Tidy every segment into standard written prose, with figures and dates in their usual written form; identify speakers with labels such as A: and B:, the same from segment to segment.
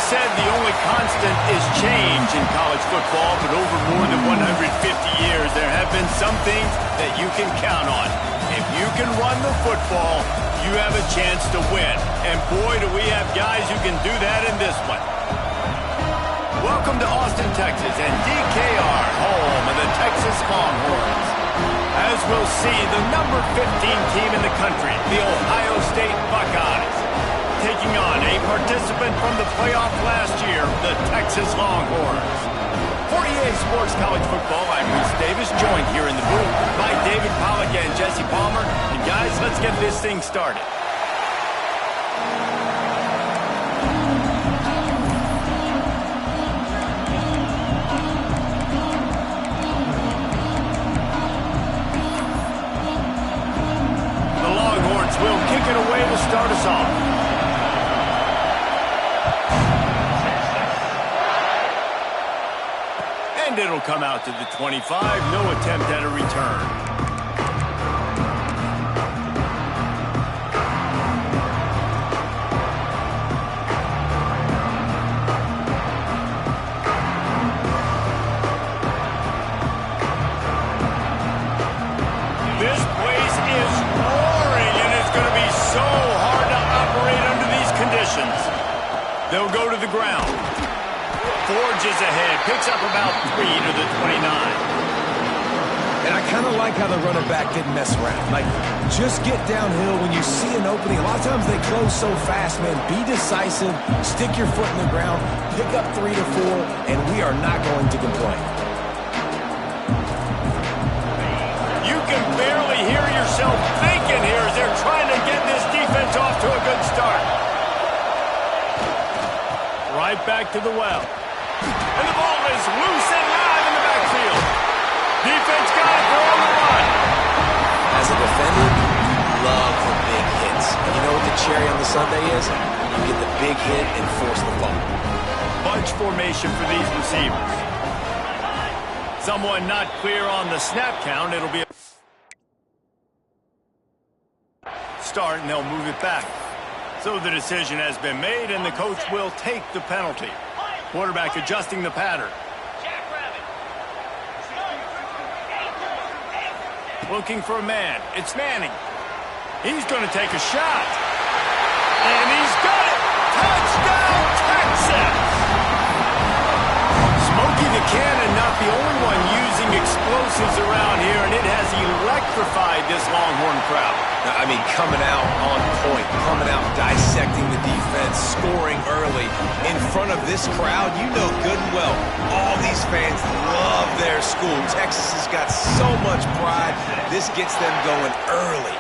A: said the only constant is change in college football, but over more than 150 years, there have been some things that you can count on. If you can run the football, you have a chance to win. And boy, do we have guys who can do that in this one. Welcome to Austin, Texas, and DKR, home of the Texas Longhorns. As we'll see, the number 15 team in the country, the Ohio State Buckeyes, taking on a participant from the playoff last year, the Texas Longhorns. For EA Sports College Football, I'm Bruce Davis, joined here in the booth by David Pollack and Jesse Palmer. And guys, let's get this thing started. The Longhorns will kick it away to start us off. And it'll come out to the 25. No attempt at a return. This place is roaring, and it's going to be so hard to operate under these conditions. They'll go to the ground. Forges ahead, picks up about 3 to the 29.
B: And I kind of like how the running back didn't mess around. Like, just get downhill when you see an opening. A lot of times they close so fast, man. Be decisive, stick your foot in the ground, pick up 3 to 4, and we are not going to complain.
A: You can barely hear yourself thinking here as they're trying to get this defense off to a good start. Right back to the well. And the ball is loose and live in the backfield. Defense got it. They're on the run.
B: As a defender, you love the big hits. And you know what the cherry on the sundae is? You get the big hit and force the fumble.
A: Bunch formation for these receivers. Someone not clear on the snap count. It'll be a start, and they'll move it back. So the decision has been made, and the coach will take the penalty. Quarterback adjusting the pattern. Looking for a man. It's Manning. He's going to take a shot. And he's got it. Touchdown, Texas! Smokey the Cannon, not the only one using explosives around here, and it has electrified this Longhorn crowd.
B: I mean, coming out on point, coming out dissecting the defense, scoring early. In front of this crowd, you know good and well, all these fans love their school. Texas has got so much pride. This gets them going early.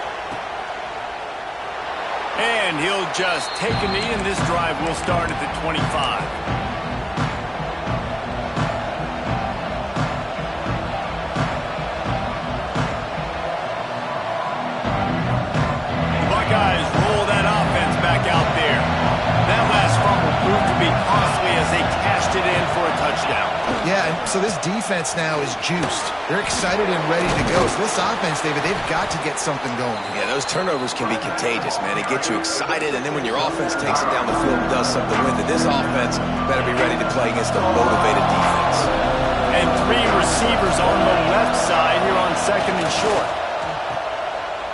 A: And he'll just take a knee, and this drive will start at the 25. Guys, roll that offense back out there. That last fumble proved to be costly as they cashed it in for a touchdown.
C: Yeah, and so this defense now is juiced. They're excited and ready to go. So this offense, David, they've got to get something going.
B: Yeah, those turnovers can be contagious, man. It gets you excited, and then when your offense takes it down the field and does something with it, this offense better be ready to play against a motivated defense.
A: And 3 receivers on the left side here on second and short.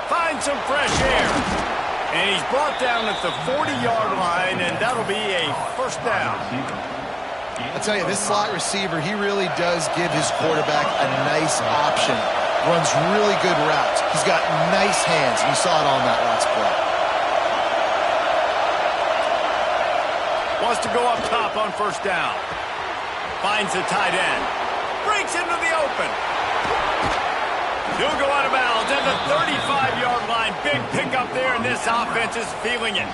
A: Find some fresh air. And he's brought down at the 40-yard line, and that'll be a first down.
C: I tell you, this slot receiver, he really does give his quarterback a nice option. Runs really good routes. He's got nice hands. You saw it on that last play.
A: Wants to go up top on first down. Finds the tight end. Breaks into the open. He'll go out of bounds at the 35-yard line. Big pickup there, and this offense is feeling it.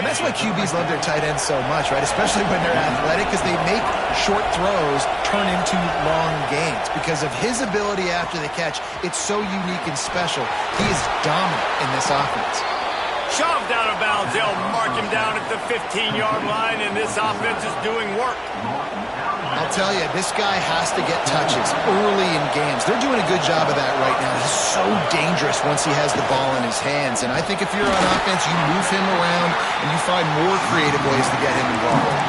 C: And that's why QBs love their tight ends so much, right? Especially when they're athletic, because they make short throws turn into long gains. Because of his ability after the catch, it's so unique and special. He is dominant in this offense.
A: Shoved out of bounds. They'll mark him down at the 15-yard line, and this offense is doing work.
C: I'll tell you, this guy has to get touches early in games. They're doing a good job of that right now. He's so dangerous once he has the ball in his hands. And I think if you're on offense, you move him around and you find more creative ways to get him involved.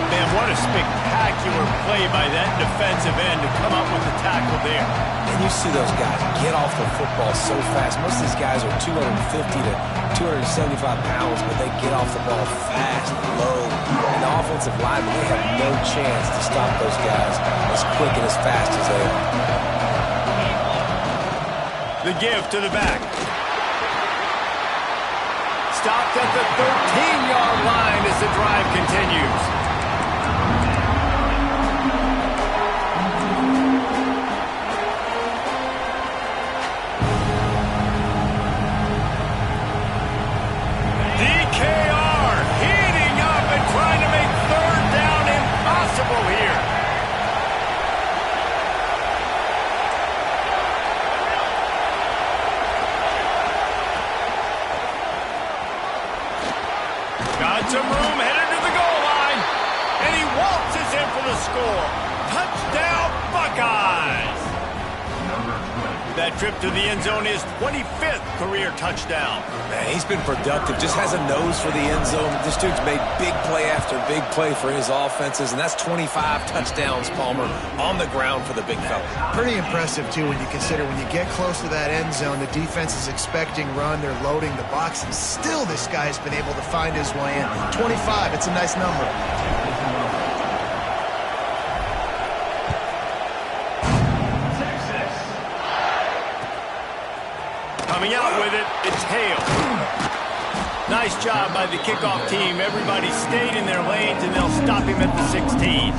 A: Man, what a spectacular play by that defensive end to come up with the tackle there.
B: And you see those guys get off the football so fast. Most of these guys are 250 to 275 pounds, but they get off the ball fast, low. And the offensive linemen, they have no chance to stop those guys as quick and as fast as they are.
A: The give to the back. Stopped at the 13-yard line as the drive continues. Here. Got some room, headed to the goal line, and he waltzes in for the score. Touchdown, Buckeyes! That trip to the end zone is 25th career touchdown.
B: Man, he's been productive, just has a nose for the end zone. This dude's made big play after big play for his offenses, and that's 25 touchdowns, Palmer, on the ground for the big fella.
C: Pretty impressive, too, when you consider when you get close to that end zone, the defense is expecting run, they're loading the box, and still this guy's been able to find his way in. 25, it's a nice number.
A: Coming out with it, it's Hale. Nice job by the kickoff team. Everybody stayed in their lanes, and they'll stop him at the 16.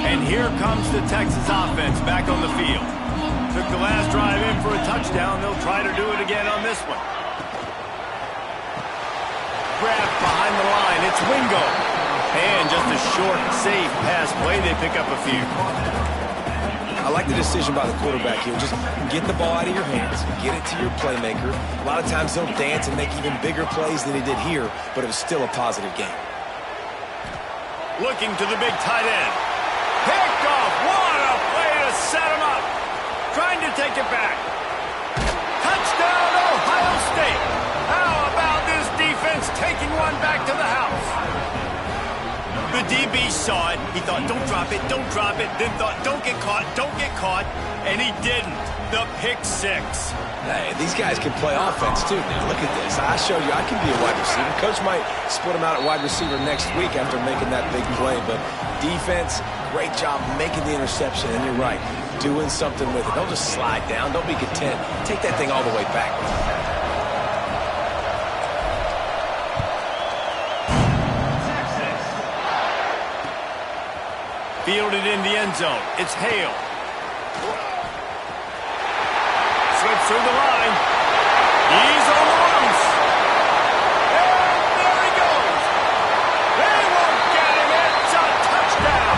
A: And here comes the Texas offense back on the field. Took the last drive in for a touchdown. They'll try to do it again on this one. Grab behind the line. It's Wingo. And just a short, safe pass play. They pick up a few.
B: I like the decision by the quarterback here. Just get the ball out of your hands, get it to your playmaker. A lot of times he'll dance and make even bigger plays than he did here, but it was still a positive game.
A: Looking to the big tight end. Picked off. What a play to set him up. Trying to take it back. Touchdown, Ohio State. How about this defense taking one back to the house? The DB saw it. He thought, don't drop it, don't drop it. Then thought, don't get caught. And he didn't. The pick six.
B: Hey, these guys can play offense, too. Now, look at this. I showed you I can be a wide receiver. Coach might split him out at wide receiver next week after making that big play. But defense, great job making the interception. And you're right, doing something with it. Don't just slide down. Don't be content. Take that thing all the way back.
A: Fielded in the end zone. It's Hale. Slips through the line. He's on the loose. And there he goes. They won't get him. It's a touchdown.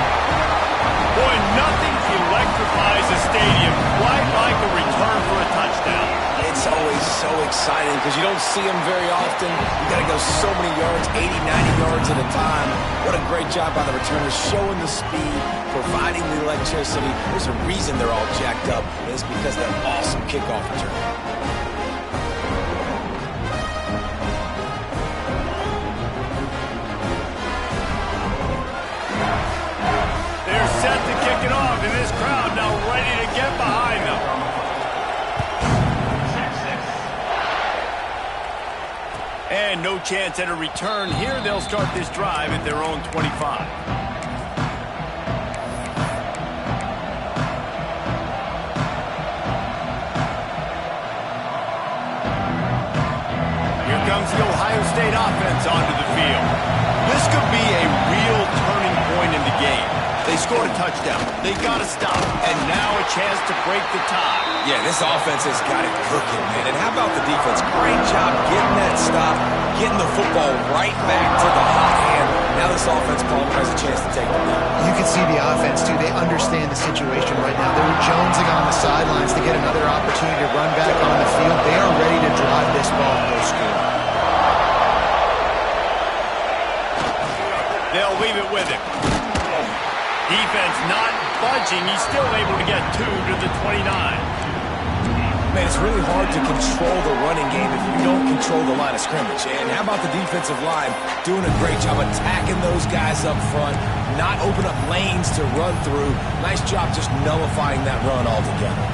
A: Boy, nothing electrifies a stadium quite like a return for a touchdown.
B: It's always so exciting because you don't see them very often. You got to go so many yards, 80, 90 yards at a time. What a great job by the returners, showing the speed, providing the electricity. There's a reason they're all jacked up, and it's because of that awesome kickoff return.
A: They're set to kick it off, and this crowd now ready to get behind them. And no chance at a return here. They'll start this drive at their own 25. Here comes the Ohio State offense onto the field. This could be a real turning point in the game. They scored a touchdown. They got to stop. And now a chance to break the tie.
B: Yeah, this offense has got it cooking, man. And how about the defense? Great job getting that stop, getting the football right back to the hot hand. Now this offense, Paul, has a chance to take the lead.
C: You can see the offense, too. They understand the situation right now. They were jonesing on the sidelines to get another opportunity to run back on the field. They are ready to drive this ball and go score.
A: They'll leave it with him. Defense not budging. He's still able to get 2 to the 29.
B: Man, it's really hard to control the running game if you don't control the line of scrimmage. And how about the defensive line doing a great job attacking those guys up front, not open up lanes to run through. Nice job just nullifying that run altogether.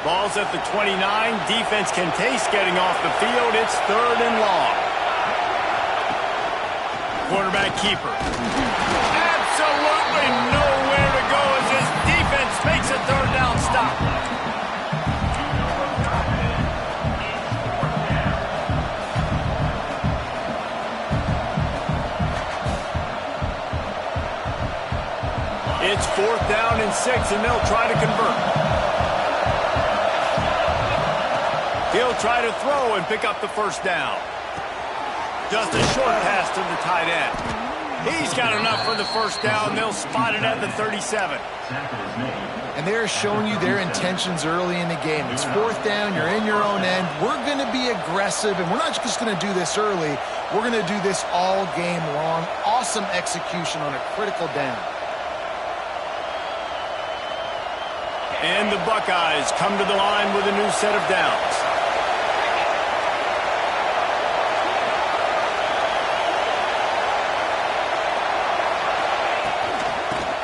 A: Ball's at the 29. Defense can taste getting off the field. It's 3rd and long. Quarterback keeper. Absolutely nowhere to go as his defense makes a 3rd down stop. It's 4th down and 6, and they'll try to convert. He'll try to throw and pick up the 1st down. Just a short pass to the tight end. He's got enough for the 1st down. They'll spot it at the 37.
C: And they're showing you their intentions early in the game. It's 4th down. You're in your own end. We're going to be aggressive, and we're not just going to do this early. We're going to do this all game long. Awesome execution on a critical down.
A: And the Buckeyes come to the line with a new set of downs.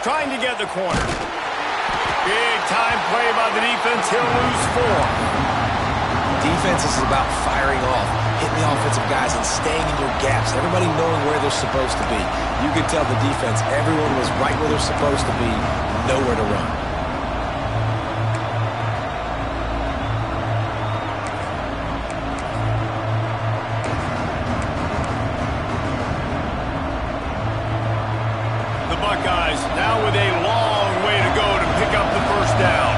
A: Trying to get the corner. Big time play by the defense. He'll lose 4.
B: Defense is about firing off, hitting the offensive guys and staying in your gaps. Everybody knowing where they're supposed to be. You could tell the defense, everyone was right where they're supposed to be, nowhere to run.
A: Now with a long way to go to pick up the 1st down.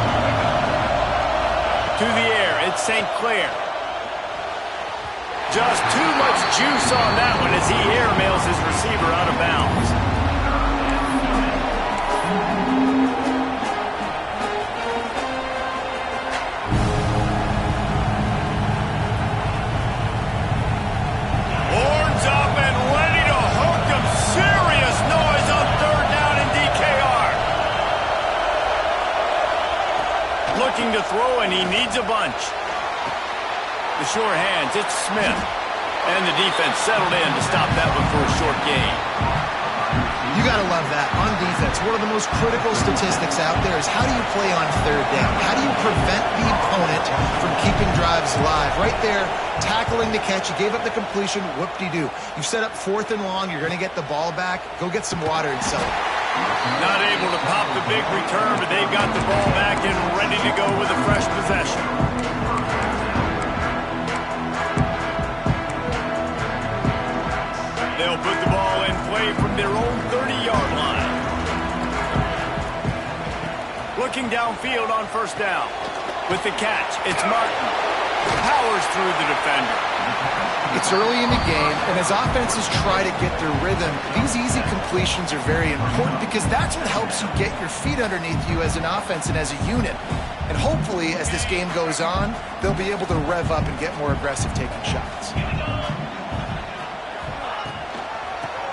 A: To the air, it's St. Clair. Just too much juice on that one as he airmails his receiver out of bounds. Horns up and ready to hook him. Serious noise on 3rd down in DKR. Looking to throw, and he needs a bunch. The sure hands, it's Smith. And the defense settled in to stop that one for a short gain.
C: You got to love that. On defense, one of the most critical statistics out there is how do you play on 3rd down? How do you prevent the opponent from keeping drives alive? Right there, tackling the catch. You gave up the completion. Whoop-de-doo. You set up 4th and long. You're going to get the ball back. Go get some water and celebrate.
A: Not able to pop the big return, but they've got the ball back and ready to go with a fresh possession. They'll put the ball in play from their own 30-yard line. Looking downfield on 1st down. With the catch, it's Martin. Powers through the defender.
C: It's early in the game, and as offenses try to get their rhythm, these easy completions are very important because that's what helps you get your feet underneath you as an offense and as a unit. And hopefully, as this game goes on, they'll be able to rev up and get more aggressive taking shots.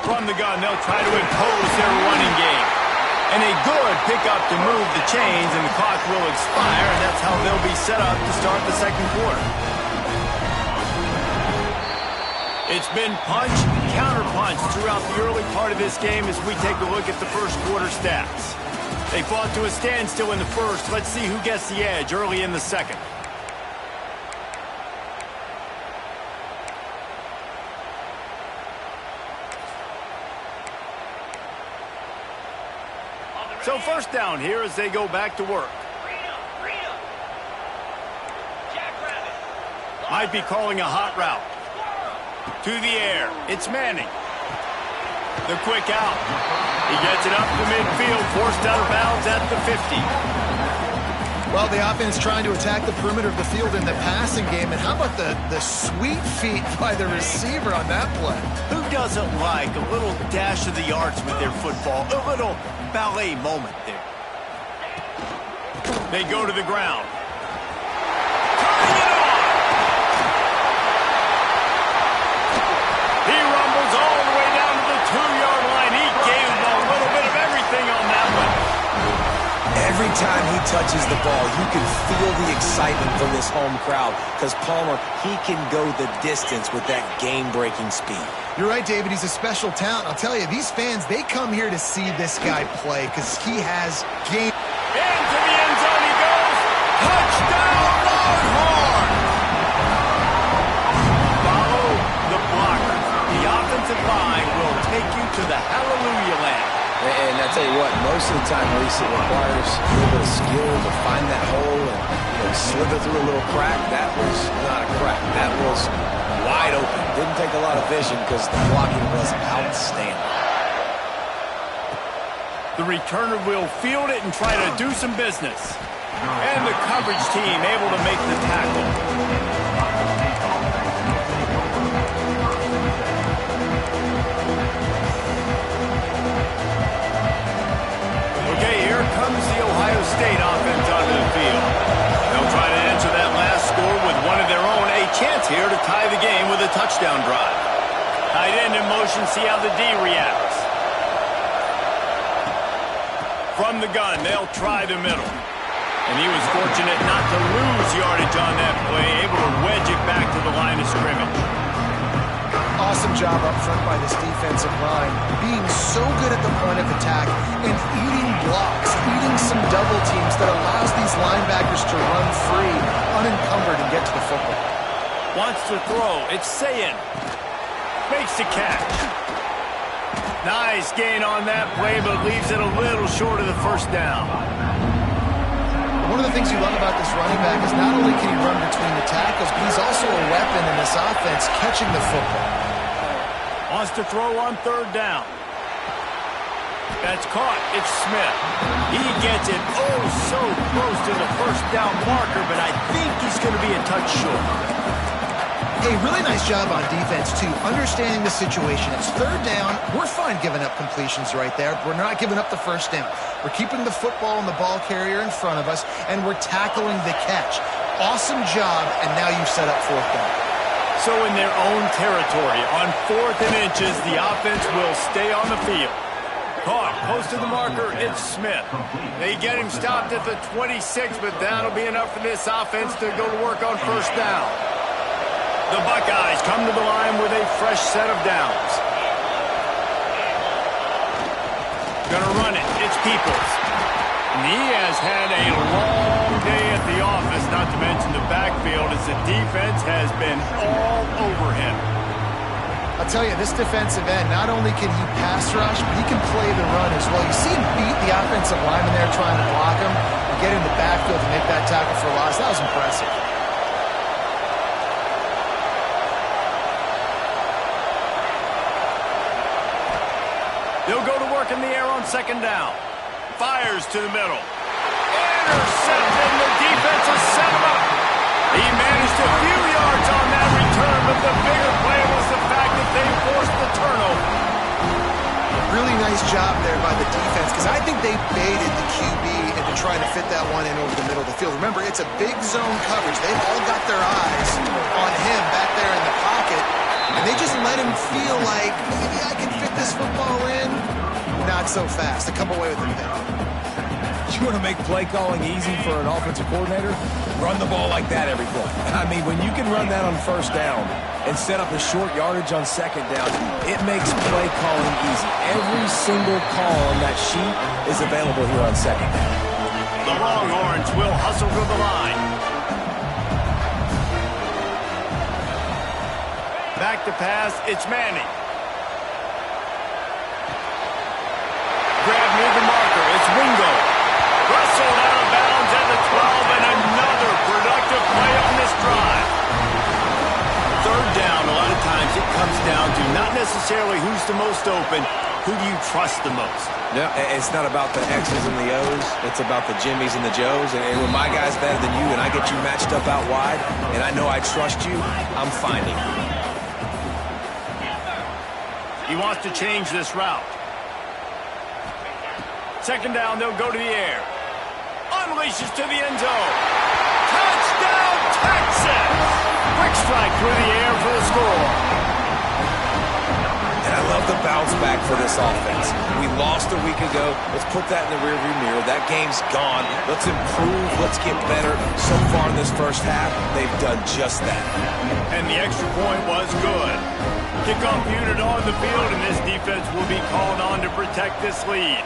A: From the gun, they'll try to impose their running game. And a good pickup to move the chains, and the clock will expire, and that's how they'll be set up to start the 2nd quarter. It's been punch, counter-punch throughout the early part of this game as we take a look at the 1st quarter stats. They fought to a standstill in the 1st. Let's see who gets the edge early in the 2nd. So 1st down here as they go back to work. Might be calling a hot route. To the air, it's Manning. The quick out. He gets it up to midfield, forced out of bounds at the 50.
C: Well, the offense trying to attack the perimeter of the field in the passing game. And how about the sweet feet by the receiver on that play?
A: Who doesn't like a little dash of the arts with their football? A little ballet moment there. They go to the ground. Turning it on. He rumbles all the way down to the 2-yard line. He gave him a little bit of everything on that one.
B: Every time he touches the ball, you can feel the excitement from this home crowd because Palmer, he can go the distance with that game-breaking speed.
C: You're right, David. He's a special talent. I'll tell you, these fans, they come here to see this guy play because he has game.
A: Into the end zone he goes. Touchdown, Longhorn! Follow the blocker. The offensive line will take you to the hallelujah land.
B: And I tell you what, most of the time, Reese, it requires a little bit of skill to find that hole and slither through a little crack. That was not a crack. That was wide open. Didn't take a lot of vision because the blocking was outstanding.
A: The returner will field it and try to do some business. And the coverage team able to make the tackle. Okay, here comes the Ohio State offense onto the field. They'll try to answer that last score with one of their own. A chance here to tie the game with a touchdown drive. Tight end in motion, see how the D reacts. From the gun, they'll try the middle. And he was fortunate not to lose yardage on that play, able to wedge it back to the line of scrimmage.
C: Awesome job up front by this defensive line, being so good at the point of attack and eating blocks, eating some double teams that allows these linebackers to run free, unencumbered, and get to the football.
A: Wants to throw. It's Sayin. Makes the catch. Nice gain on that play, but leaves it a little short of the first down.
C: One of the things you love about this running back is not only can he run between the tackles, but he's also a weapon in this offense catching the football.
A: Wants to throw on third down. That's caught. It's Smith. He gets it oh so close to the first down marker, but I think he's going to be a touch short.
C: Hey, really nice job on defense, too, understanding the situation. It's third down. We're fine giving up completions right there. We're not giving up the first down. We're keeping the football and the ball carrier in front of us, and we're tackling the catch. Awesome job, and now you set up fourth down.
A: So in their own territory, on 4th and inches, the offense will stay on the field. Caught, close to the marker, it's Smith. They get him stopped at the 26, but that'll be enough for this offense to go to work on first down. The Buckeyes come to the line with a fresh set of downs. Gonna run it. It's Peoples. And he has had a long day at the office, not to mention the backfield, as the defense has been all over him.
C: I'll tell you, this defensive end, not only can he pass rush, but he can play the run as well. You see him beat the offensive lineman there trying to block him and get in the backfield to make that tackle for a loss. That was impressive.
A: They'll go to work in the air on second down. Fires to the middle. Intercepted, the defense has set him up. He managed a few yards on that return, but the bigger play was the fact that they forced the turnover.
C: Really nice job there by the defense, because I think they baited the QB into trying to fit that one in over the middle of the field. Remember, it's a big zone coverage. They've all got their eyes on him back there in the pocket, and they just let him feel like, maybe I can fit this football in. Not so fast to come away with the pick.
B: You want to make play calling easy for an offensive coordinator? Run the ball like that every play. I mean, when you can run that on first down and set up a short yardage on second down, it makes play calling easy. Every single call on that sheet is available here on second down.
A: The Longhorns will hustle to the line. Back to pass, it's Manning. Grab near the marker, it's Wingo. Wrestled out of bounds at the 12, and another productive play on this drive. Third down, a lot of times it comes down to not necessarily who's the most open, who do you trust the most?
B: Yeah, it's not about the X's and the O's. It's about the Jimmies and the Joes. And when my guy's better than you and I get you matched up out wide, and I know I trust you, I'm finding you.
A: He wants to change this route. Second down, they'll go to the air. unleashes to the end zone. Touchdown, Texas! Quick strike through the air for the score.
B: And I love the bounce back for this offense. We lost a week ago. Let's put that in the rearview mirror. That game's gone. Let's improve. Let's get better. So far in this first half, they've done just that.
A: And the extra point was good. Kickoff unit on the field, and this defense will be called on to protect this lead.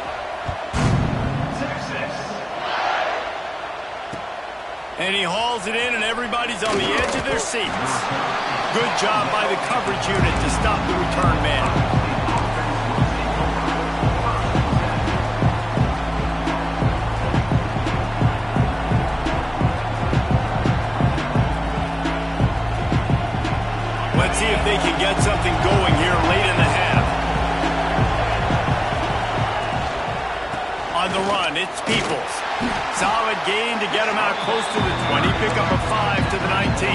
A: And he hauls it in, and everybody's on the edge of their seats. Good job by the coverage unit to stop the return man. Let's see if they can get something going here late in the half. On the run, it's Peoples. Solid gain to get him out close to the 20. Pick up a 5 to the 19.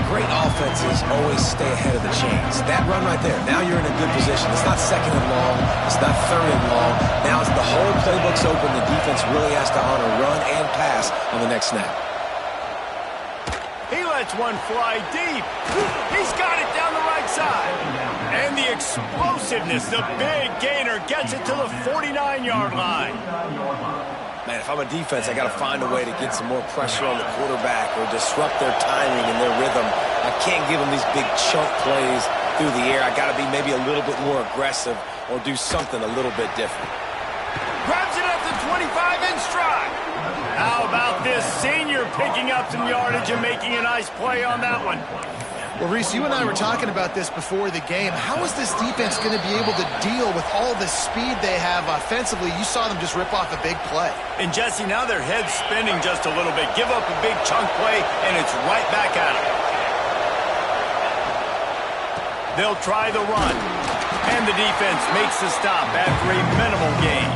B: Great offenses always stay ahead of the chains. That run right there, now you're in a good position. It's not second and long. It's not third and long. Now it's the whole playbook's open. The defense really has to honor run and pass on the next snap.
A: He lets one fly deep. He's got it down the right side. And the explosiveness, the big gainer, gets it to the 49-yard line.
B: Man, if I'm a defense, I got to find a way to get some more pressure on the quarterback or disrupt their timing and their rhythm. I can't give them these big chunk plays through the air. I got to be maybe a little bit more aggressive or do something a little bit different.
A: Grabs it at the 25 in stride. How about this senior picking up some yardage and making a nice play on that one?
C: Well, Reese, you and I were talking about this before the game. How is this defense going to be able to deal with all the speed they have offensively? You saw them just rip off a big play.
A: And, Jesse, now their head's spinning just a little bit. Give up a big chunk play, and it's right back at them. They'll try the run. And the defense makes the stop after a minimal gain.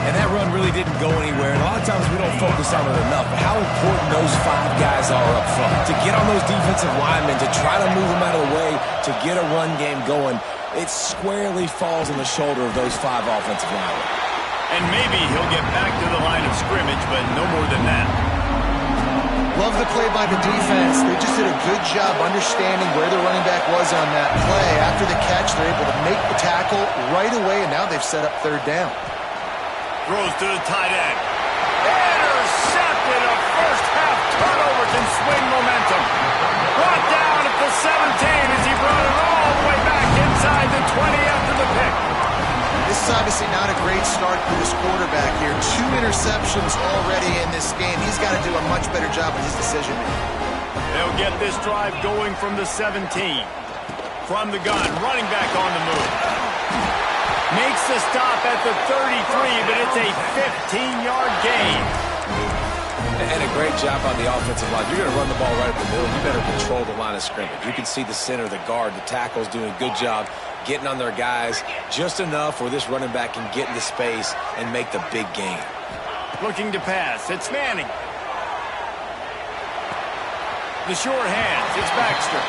B: And that run really didn't go anywhere. And a lot of times we don't focus on it enough. But how important those 5 guys are up front. To get on those defensive linemen, to try to move them out of the way, to get a run game going, it squarely falls on the shoulder of those 5 offensive linemen.
A: And maybe he'll get back to the line of scrimmage, but no more than that.
C: Love the play by the defense. They just did a good job understanding where the running back was on that play. After the catch, they're able to make the tackle right away, and now they've set up third down.
A: Throws to the tight end. Intercepted. A first-half turnover can swing momentum. Brought down at the 17 as he brought it all the way back inside the 20 after the pick.
C: This is obviously not a great start for this quarterback here. 2 interceptions already in this game. He's got to do a much better job with his decision-making.
A: They'll get this drive going from the 17. From the gun, running back on the move. Makes the stop at the 33, but it's a 15-yard gain.
B: And a great job on the offensive line. You're going to run the ball right up the middle. You better control the line of scrimmage. You can see the center, the guard, the tackles doing a good job getting on their guys just enough where this running back can get into space and make the big gain.
A: Looking to pass. It's Manning. The short hands. It's Baxter.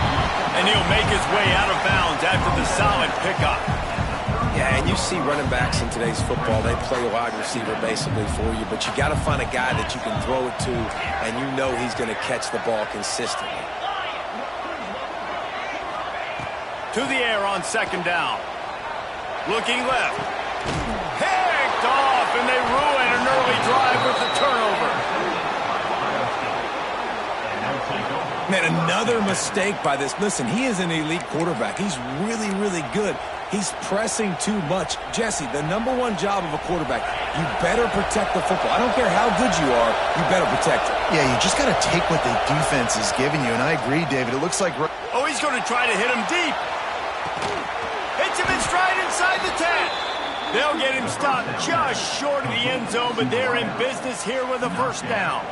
A: And he'll make his way out of bounds after the solid pickup.
B: Yeah, and you see running backs in today's football, they play wide receiver basically for you, but you got to find a guy that you can throw it to, and you know he's going to catch the ball consistently.
A: To the air on second down. Looking left. Picked off, and they ruin an early drive with the turnover.
B: Man, another mistake by this. Listen, he is an elite quarterback. He's really, really good. He's pressing too much. Jesse, the #1 job of a quarterback, you better protect the football. I don't care how good you are, you better protect it.
C: Yeah, you just got to take what the defense is giving you, and I agree, David. It looks like...
A: Oh, he's going to try to hit him deep. Hits him in stride inside the 10. They'll get him stopped just short of the end zone, but they're in business here with a first down.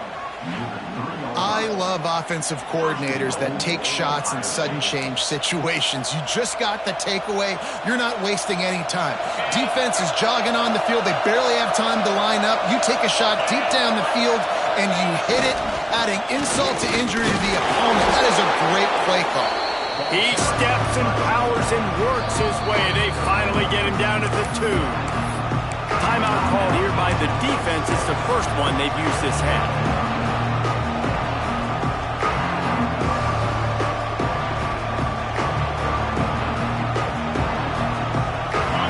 C: I love offensive coordinators that take shots in sudden change situations. You just got the takeaway. You're not wasting any time. Defense is jogging on the field. They barely have time to line up. You take a shot deep down the field, and you hit it, adding insult to injury to the opponent. That is a great play call.
A: He steps and powers and works his way. They finally get him down at the 2. timeout called here by the defense. It's the first one they've used this half.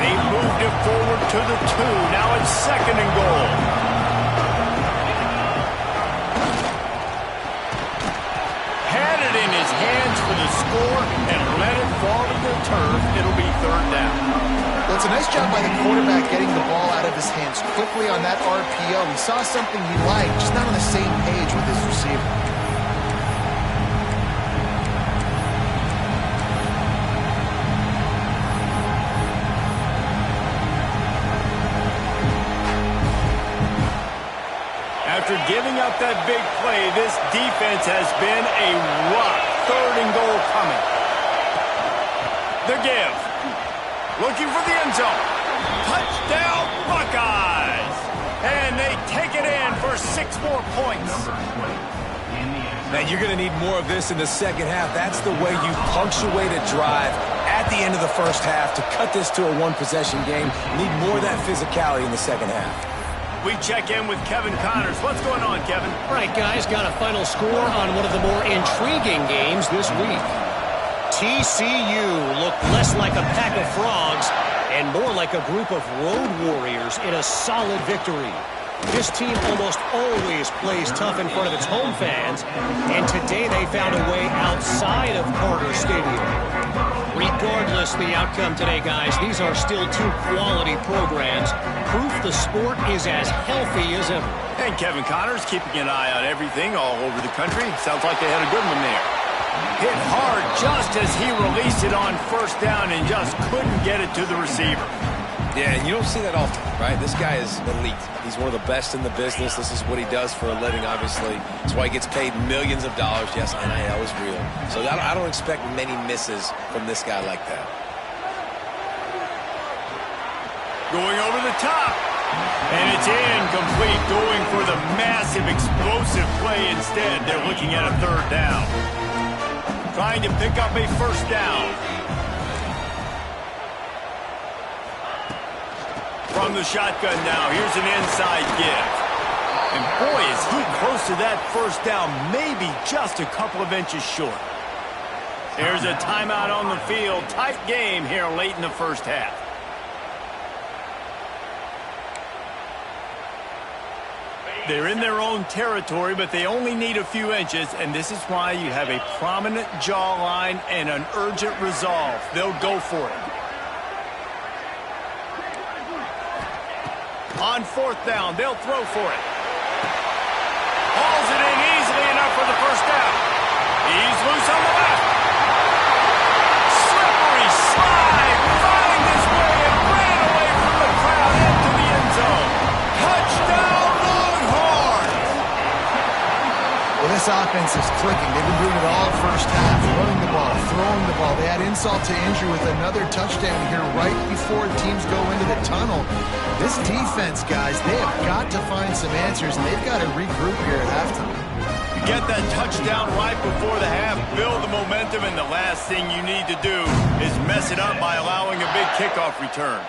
A: They moved it forward to the 2. Now it's 2nd and goal. Had it in his hands for the score and let it fall to the turf. It'll be 3rd down.
C: Well, it's a nice job by the quarterback getting the ball out of his hands quickly on that RPO. He saw something he liked, just not on the same page with his receiver.
A: After giving up that big play, this defense has been a rock. 3rd and goal coming. The give. Looking for the end zone. Touchdown, Buckeyes! And they take it in for 6 more points.
B: Man, you're going to need more of this in the second half. That's the way you punctuate a drive at the end of the first half to cut this to a one-possession game. You need more of that physicality in the second half.
A: We check in with Kevin Connors. What's going on, Kevin?
D: All right, guys, got a final score on one of the more intriguing games this week. TCU looked less like a pack of frogs and more like a group of road warriors in a solid victory. This team almost always plays tough in front of its home fans, and today they found a way outside of Carter Stadium. Regardless the outcome today, guys, these are still 2 quality programs. Proof the sport is as healthy as ever.
A: And Kevin Connors keeping an eye on everything all over the country. Sounds like they had a good one there. Hit hard just as he released it on 1st down and just couldn't get it to the receiver.
B: Yeah, and you don't see that often, right? This guy is elite. He's one of the best in the business. This is what he does for a living, obviously. That's why he gets paid millions of dollars. Yes, NIL is real. So I don't expect many misses from this guy like that.
A: Going over the top. And it's incomplete. Going for the massive, explosive play instead. They're looking at a 3rd down. Trying to pick up a 1st down. From the shotgun now, here's an inside give. And boy, is he close to that 1st down, maybe just a couple of inches short. There's a timeout on the field. Tight game here late in the first half. They're in their own territory, but they only need a few inches, and this is why you have a prominent jawline and an urgent resolve. They'll go for it. On 4th down, they'll throw for it. Hauls it in easily enough for the 1st down. He's loose on the left. Slippery slide, find his way and ran away from the crowd into the end zone. Touchdown, Longhorns!
C: Well, this offense is clicking. They've been doing it all first half, running the ball, throwing the ball. They add insult to injury with another touchdown here right before teams go into the tunnel. This defense, guys, they have got to find some answers, and they've got to regroup here at halftime.
A: You get that touchdown right before the half, build the momentum, and the last thing you need to do is mess it up by allowing a big kickoff return.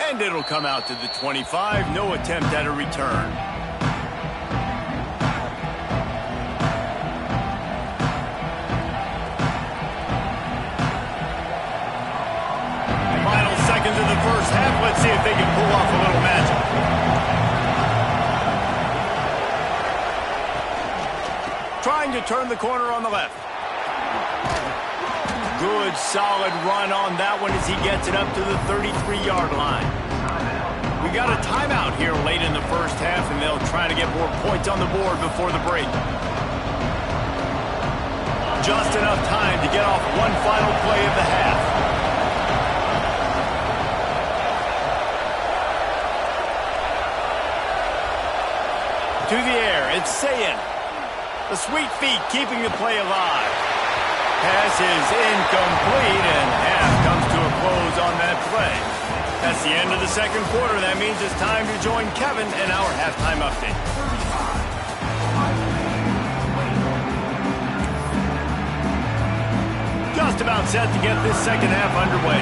A: And it'll come out to the 25, no attempt at a return. Final seconds of the first half, let's see if they can pull off a little magic. Trying to turn the corner on the left. Good, solid run on that one as he gets it up to the 33-yard line. We got a timeout here late in the first half, and they'll try to get more points on the board before the break. Just enough time to get off one final play of the half. To the air, it's Sayin. The sweet feet keeping the play alive. Pass is incomplete, and half comes to a close on that play. That's the end of the second quarter. That means it's time to join Kevin in our halftime update. Just about set to get this second half underway.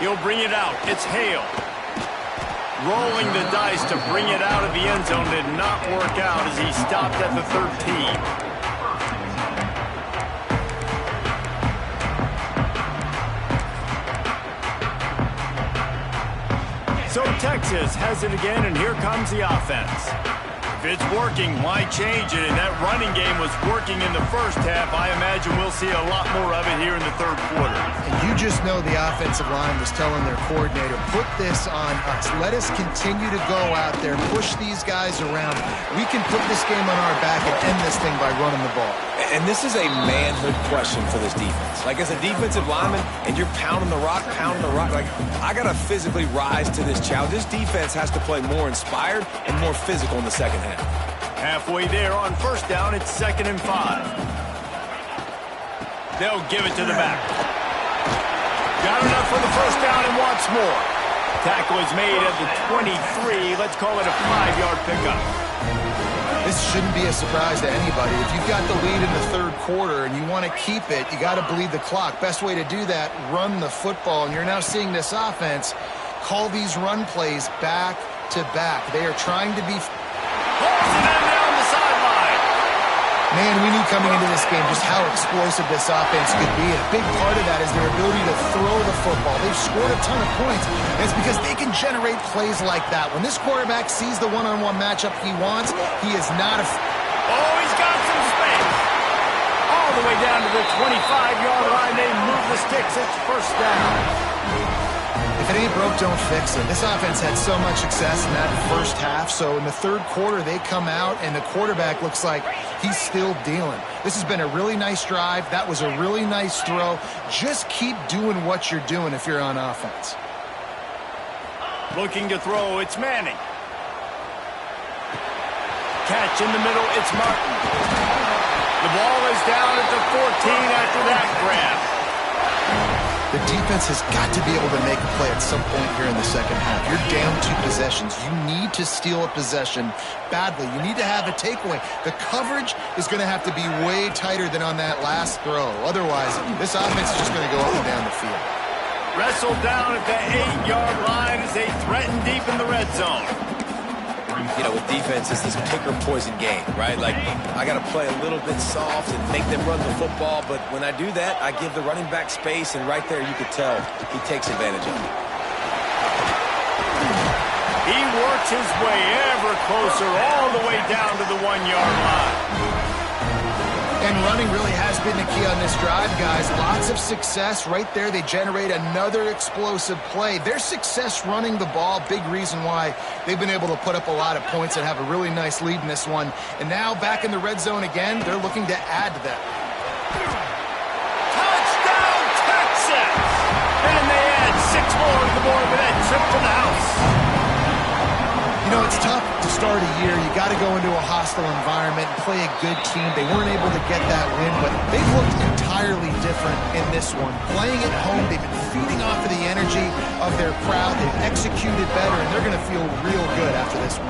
A: He'll bring it out. It's Hale. Rolling the dice to bring it out of the end zone did not work out as he stopped at the 13. So Texas has it again, and here comes the offense. If it's working, why change it? And that running game was working in the first half. I imagine we'll see a lot more of it here in the third quarter.
C: And you just know the offensive line was telling their coordinator, put this on us. Let us continue to go out there, push these guys around. We can put this game on our back and end this thing by running the ball.
B: And this is a manhood question for this defense. Like, as a defensive lineman, and you're pounding the rock, like, I got to physically rise to this challenge. This defense has to play more inspired and more physical in the second half.
A: Halfway there on first down, it's 2nd and 5. They'll give it to the back. Got enough for the first down and wants more. Tackle is made at the 23. Let's call it a 5-yard pickup.
C: This shouldn't be a surprise to anybody. If you've got the lead in the third quarter and you want to keep it, you got to bleed the clock. Best way to do that, run the football. And you're now seeing this offense call these run plays back to back. They are trying to be...
A: down the sideline.
C: Man, we knew coming into this game just how explosive this offense could be. And a big part of that is their ability to throw the football. They've scored a ton of points, and it's because they can generate plays like that. When this quarterback sees the one-on-one matchup he wants, he is not a...
A: Oh, he's got some space. All the way down to the 25-yard line. They move the sticks. It's first down.
C: If it ain't broke, don't fix it. This offense had so much success in that first half, so in the third quarter, they come out, and the quarterback looks like he's still dealing. This has been a really nice drive. That was a really nice throw. Just keep doing what you're doing if you're on offense.
A: Looking to throw, it's Manning. Catch in the middle, it's Martin. The ball is down at the 14 after that grab.
C: The defense has got to be able to make a play at some point here in the second half. You're down 2 possessions. You need to steal a possession badly. You need to have a takeaway. The coverage is going to have to be way tighter than on that last throw. Otherwise, this offense is just going to go up and down the field.
A: Wrestled down at the 8-yard line as they threaten deep in the red zone.
B: You know, with defense, it's this pick-or-poison game, right? Like, I got to play a little bit soft and make them run the football, but when I do that, I give the running back space, and right there you could tell he takes advantage of it.
A: He works his way ever closer all the way down to the 1-yard line.
C: And running really has been the key on this drive, guys. Lots of success right there. They generate another explosive play. Their success running the ball, big reason why they've been able to put up a lot of points and have a really nice lead in this one. And now back in the red zone again, they're looking to add to that.
A: Touchdown, Texas! And they add 6 more to the board with that trip to the house.
C: You know, it's tough to start a year. You got to go into a hostile environment and play a good team. They weren't able to get that win, but they've looked entirely different in this one. Playing at home, they've been feeding off of the energy of their crowd. They've executed better, and they're going to feel real good after this win.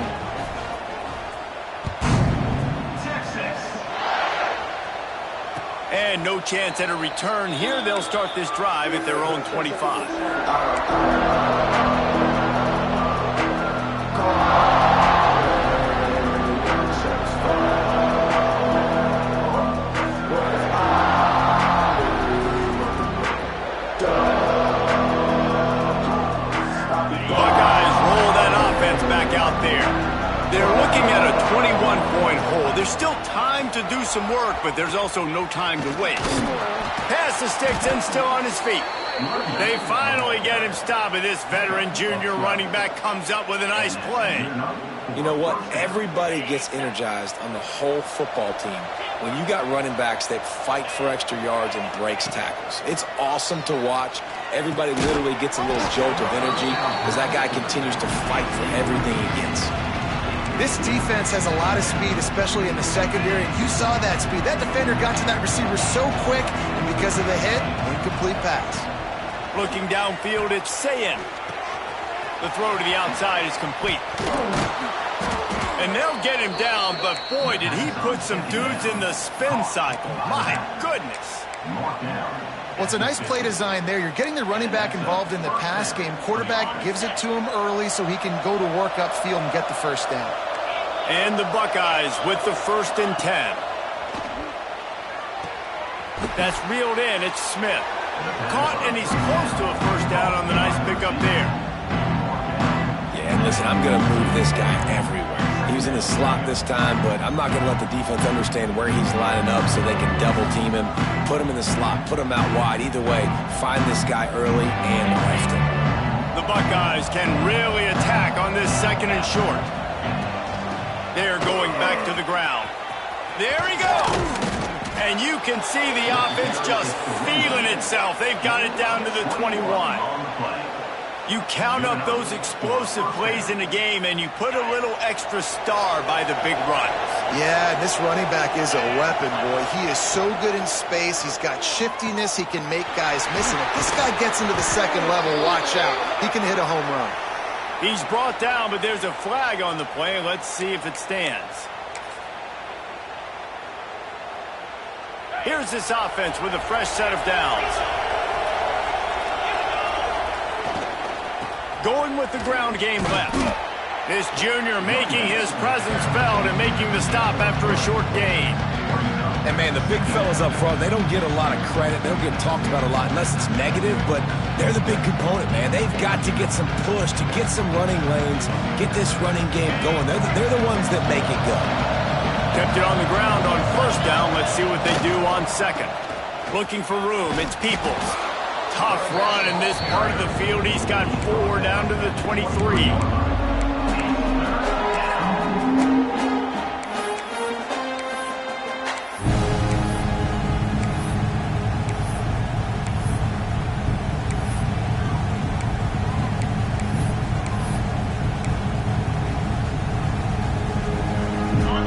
A: And no chance at a return here. They'll start this drive at their own 25. They're looking at a 21-point hole. There's still time to do some work, but there's also no time to waste. Pass the sticks and still on his feet. They finally get him stopped, and this veteran junior running back comes up with a nice play.
B: You know what? Everybody gets energized on the whole football team when you got running backs that fight for extra yards and breaks tackles. It's awesome to watch. Everybody literally gets a little jolt of energy as that guy continues to fight for everything he gets.
C: This defense has a lot of speed, especially in the secondary, and you saw that speed. That defender got to that receiver so quick, and because of the hit, incomplete pass.
A: Looking downfield, it's Sayin. The throw to the outside is complete. And they'll get him down, but boy, did he put some dudes in the spin cycle. My goodness.
C: Well, it's a nice play design there. You're getting the running back involved in the pass game. Quarterback gives it to him early so he can go to work upfield and get the first down.
A: And the Buckeyes with the 1st and 10. That's reeled in. It's Smith. Caught, and he's close to a first down on the nice pickup there.
B: Yeah, and listen, I'm going to move this guy everywhere. He was in the slot this time, but I'm not going to let the defense understand where he's lining up so they can double team him, put him in the slot, put him out wide. Either way, find this guy early and lift him.
A: The Buckeyes can really attack on this 2nd and short. They're going back to the ground. There he goes. And you can see the offense just feeling itself. They've got it down to the 21. You count up those explosive plays in the game, and you put a little extra star by the big runs.
C: Yeah, this running back is a weapon, boy. He is so good in space. He's got shiftiness. He can make guys miss. And if this guy gets into the 2nd level, watch out. He can hit a home run.
A: He's brought down, but there's a flag on the play. Let's see if it stands. Here's this offense with a fresh set of downs. Going with the ground game left. This junior making his presence felt and making the stop after a short gain.
B: And, man, the big fellas up front, they don't get a lot of credit. They don't get talked about a lot unless it's negative, but they're the big component, man. They've got to get some push, to get some running lanes, get this running game going. They're the ones that make it go.
A: Kept it on the ground on 1st down. Let's see what they do on 2nd. Looking for room. It's Peoples. Tough run in this part of the field. He's got 4 down to the 23.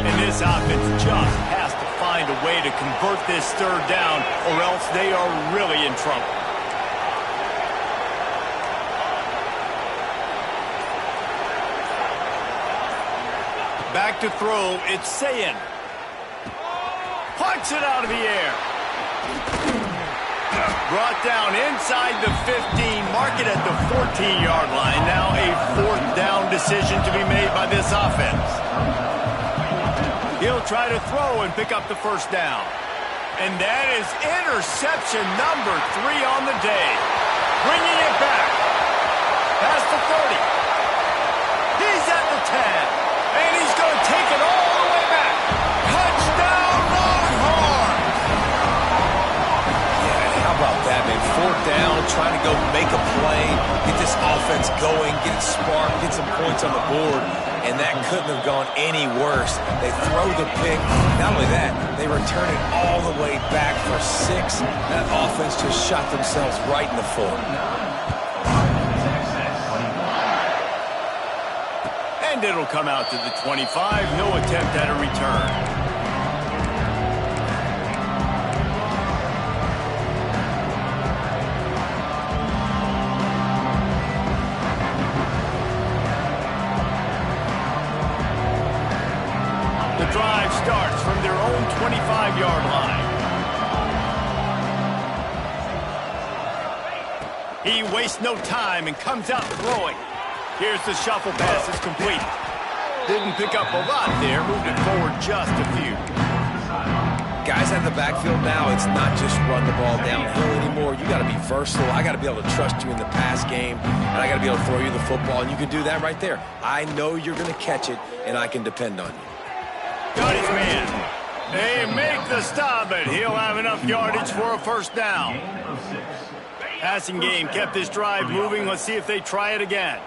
A: And this offense just has to find a way to convert this 3rd down, or else they are really in trouble. Back to throw, it's Sayin. Punts it out of the air. Brought down inside the 15, mark it at the 14-yard line. Now a 4th down decision to be made by this offense. He'll try to throw and pick up the 1st down. And that is interception number 3 on the day. Bringing it back. Past the 30. He's at the 10. And he's going to take it all the way back. Touchdown, Longhorns!
B: Yeah, and how about that, man? 4th down, trying to go make a play, get this offense going, get it sparked, get some points on the board, and that couldn't have gone any worse. They throw the pick. Not only that, they return it all the way back for 6. That offense just shot themselves right in the foot.
A: And it'll come out to the 25. No attempt at a return. The drive starts from their own 25-yard line. He wastes no time and comes out throwing. Here's the shuffle pass. It's complete. Didn't pick up a lot there. Moved it forward just a few.
B: Guys out of the backfield now, it's not just run the ball downhill anymore. You got to be versatile. I got to be able to trust you in the pass game, and I got to be able to throw you the football, and you can do that right there. I know you're going to catch it, and I can depend on you.
A: Got his man. They make the stop, and he'll have enough yardage for a 1st down. Passing game kept this drive moving. Let's see if they try it again.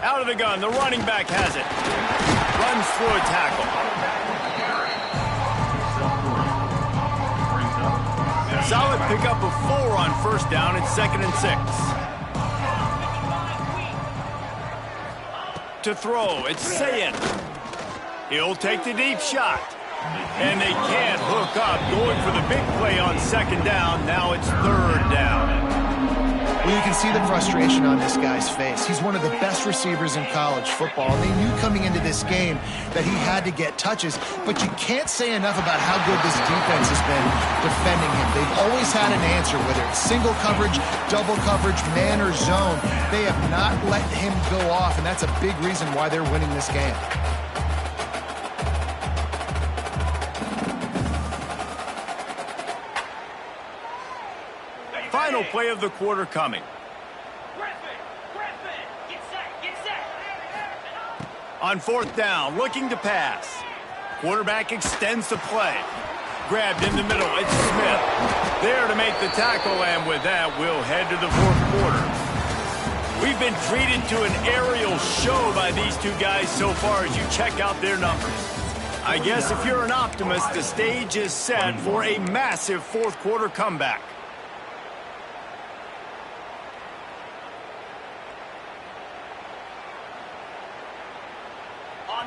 A: Out of the gun, the running back has it. Runs through a tackle. Solid pickup of 4 on 1st down. It's 2nd and 6. To throw, it's Sayin. He'll take the deep shot. And they can't hook up. Going for the big play on 2nd down. Now it's 3rd down.
C: Well, you can see the frustration on this guy's face. He's one of the best receivers in college football. They knew coming into this game that he had to get touches, but you can't say enough about how good this defense has been defending him. They've always had an answer, whether it's single coverage, double coverage, man or zone. They have not let him go off, and that's a big reason why they're winning this game.
A: Final play of the quarter coming. On fourth down, looking to pass. Quarterback extends the play. Grabbed in the middle, it's Smith. There to make the tackle, and with that, we'll head to the fourth quarter. We've been treated to an aerial show by these two guys so far as you check out their numbers. I guess if you're an optimist, the stage is set for a massive fourth quarter comeback.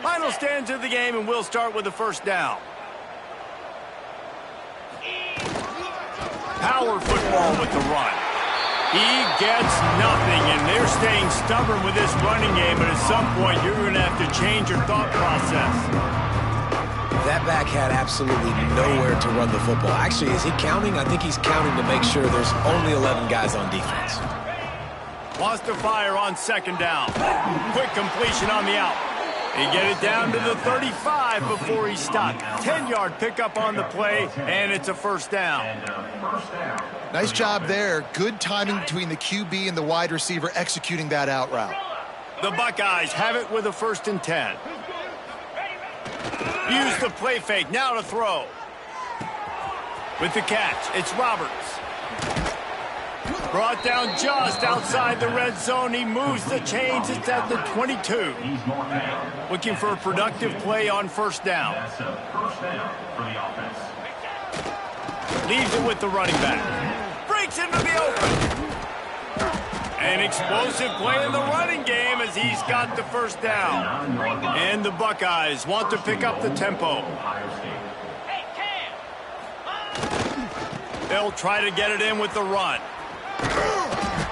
A: Final stands of the game, and we'll start with the first down. Power football with the run. He gets nothing, and they're staying stubborn with this running game, but at some point you're going to have to change your thought process.
B: That back had absolutely nowhere to run the football. Actually, is he counting? I think he's counting to make sure there's only 11 guys on defense.
A: Wants to fire on second down. Quick completion on the out. He get it down to the 35 before he stopped. 10-yard pickup on the play, and it's a first down.
C: Nice job there. Good timing between the QB and the wide receiver executing that out route.
A: The Buckeyes have it with a 1st and 10. Use the play fake, now to throw. With the catch, it's Roberts. Brought down just outside the red zone. He moves the chains. It's at the 22. Looking for a productive play on first down. Leaves it with the running back. Breaks into the open. An explosive play in the running game as he's got the first down. And the Buckeyes want to pick up the tempo. They'll try to get it in with the run.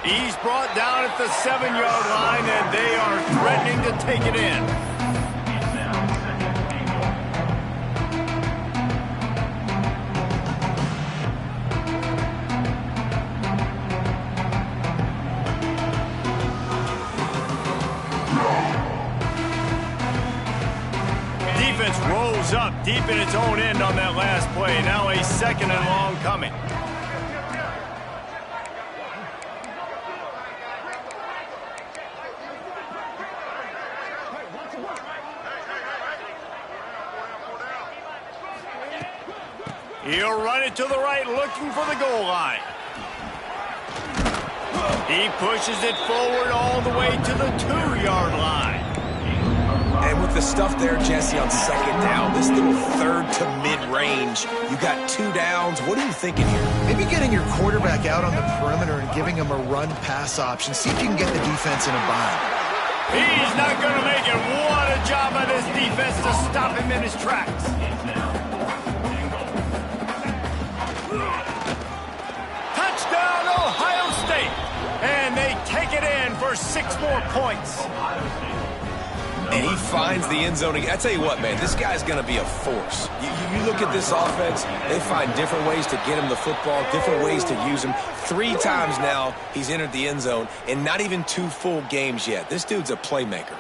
A: He's brought down at the 7-yard line, and they are threatening to take it in. Defense rolls up deep in its own end on that last play. Now a 2nd and long coming. He'll run it to the right, looking for the goal line. He pushes it forward all the way to the 2-yard line.
B: And with the stuff there, Jesse, on second down, this little third to mid-range, you got 2 downs. What are you thinking here?
C: Maybe getting your quarterback out on the perimeter and giving him a run-pass option. See if you can get the defense in a bind.
A: He's not going to make it. What a job by this defense to stop him in his tracks. Touchdown, Ohio State. And they take it in for 6 more points.
B: And he finds the end zone. I tell you what, man, this guy's going to be a force. You look at this offense, they find different ways to get him the football, different ways to use him. 3 times now he's entered the end zone, and not even 2 full games yet. This dude's a playmaker.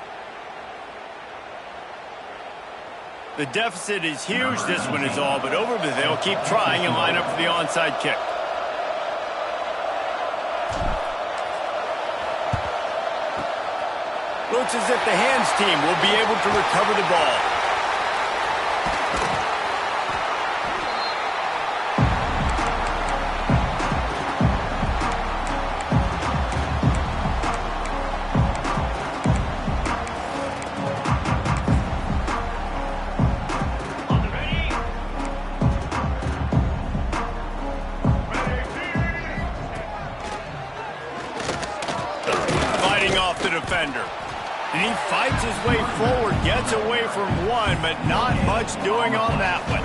A: The deficit is huge. This one is all but over, but they'll keep trying and line up for the onside kick. Looks as if the hands team will be able to recover the ball. Fighting off the defender. And he fights his way forward, gets away from one, but not much doing on that one.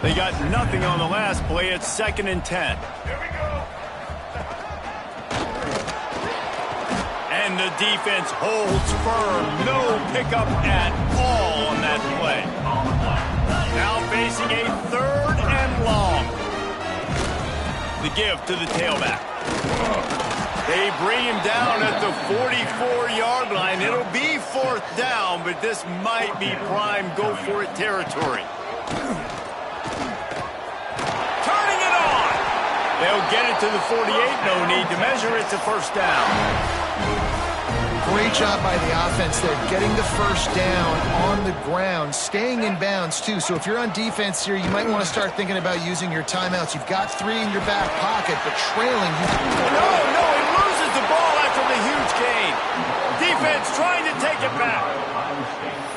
A: They got nothing on the last play. It's 2nd and 10. And the defense holds firm. No pickup at all on that play. Now facing a 3rd and long. The give to the tailback. They bring him down at the 44-yard line. It'll be 4th down, but this might be prime go-for-it territory. Turning it on. They'll get it to the 48. No need to measure. It's a 1st down.
C: Great job by the offense there, getting the 1st down on the ground, staying in bounds, too. So if you're on defense here, you might want to start thinking about using your timeouts. You've got 3 in your back pocket, but trailing.
A: No, he loses the ball after the huge gain. Defense trying to take it back.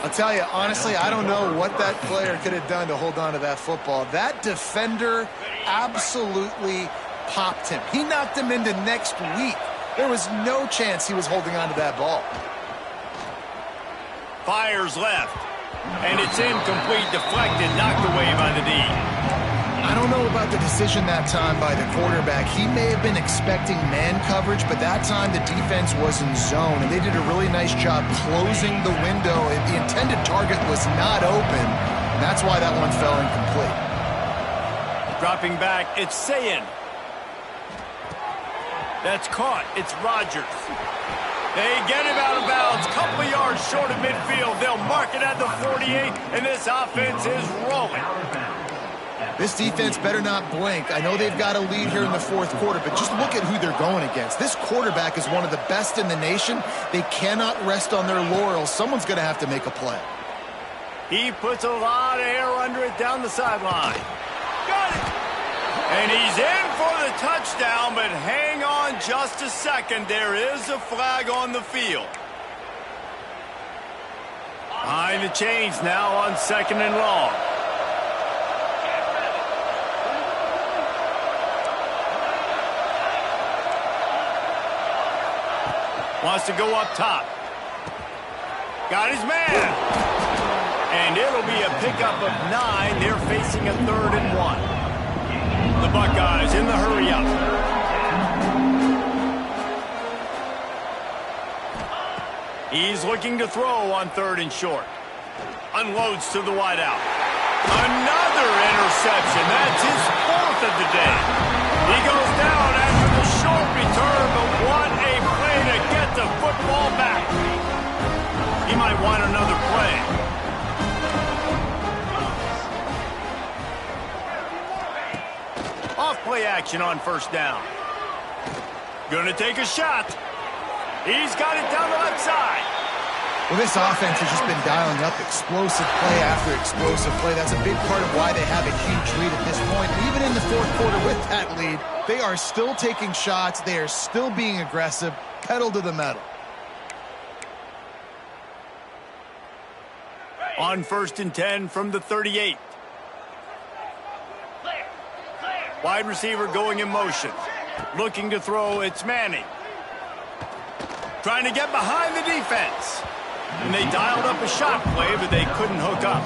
C: I'll tell you, honestly, I don't know what that player could have done to hold on to that football. That defender absolutely popped him. He knocked him into next week. There was no chance he was holding on to that ball.
A: Fires left. And it's incomplete, deflected, knocked away by the D.
C: I don't know about the decision that time by the quarterback. He may have been expecting man coverage, but that time the defense was in zone, and they did a really nice job closing the window. The intended target was not open, and that's why that one fell incomplete.
A: Dropping back, it's Sayin. That's caught. It's Rodgers. They get him out of bounds. Couple of yards short of midfield. They'll mark it at the 48, and this offense is rolling.
C: This defense better not blink. I know they've got a lead here in the 4th quarter, but just look at who they're going against. This quarterback is one of the best in the nation. They cannot rest on their laurels. Someone's going to have to make a play.
A: He puts a lot of air under it down the sideline. Got it. And he's in for the touchdown, but hang on just a second. There is a flag on the field. Behind the chains now on 2nd and long. Wants to go up top. Got his man. And it'll be a pickup of 9. They're facing a 3rd and 1. The Buckeyes in the hurry-up. He's looking to throw on 3rd and short. Unloads to the wideout. Another interception. That's his 4th of the day. He goes down after the short return, but what a play to get the football back. He might want another play. Off-play action on 1st down. Gonna take a shot. He's got it down the left side.
C: Well, this offense has just been dialing up explosive play after explosive play. That's a big part of why they have a huge lead at this point. Even in the 4th quarter with that lead, they are still taking shots. They are still being aggressive. Pedal to the metal.
A: On 1st and 10 from the 38. Wide receiver going in motion. Looking to throw, it's Manning. Trying to get behind the defense. And they dialed up a shot play, but they couldn't hook up.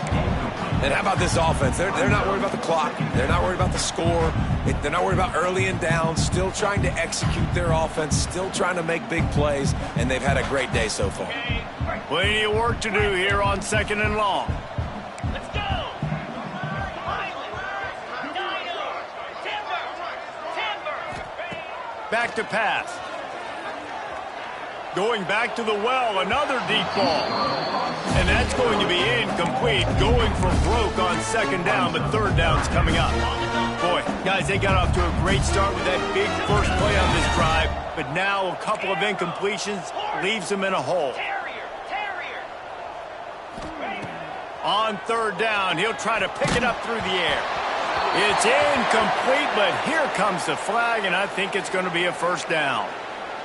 B: And how about this offense? They're not worried about the clock. They're not worried about the score. They're not worried about early and down. Still trying to execute their offense. Still trying to make big plays. And they've had a great day so far.
A: Plenty of work to do here on 2nd and long. Back to pass. Going back to the well, another deep ball. And that's going to be incomplete. Going for broke on 2nd down, but 3rd down's coming up. Boy, guys, they got off to a great start with that big first play on this drive, but now a couple of incompletions leaves them in a hole. On 3rd down, he'll try to pick it up through the air. It's incomplete, but here comes the flag, and I think it's going to be a 1st down.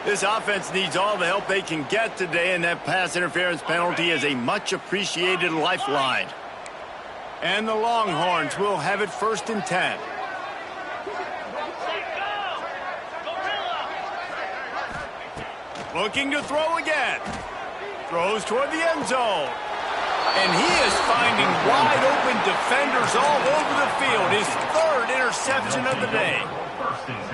A: This offense needs all the help they can get today, and that pass interference penalty is a much-appreciated lifeline. And the Longhorns will have it 1st and 10. Looking to throw again. Throws toward the end zone. And he is finding wide-open defenders all over the field. His 3rd interception of the day.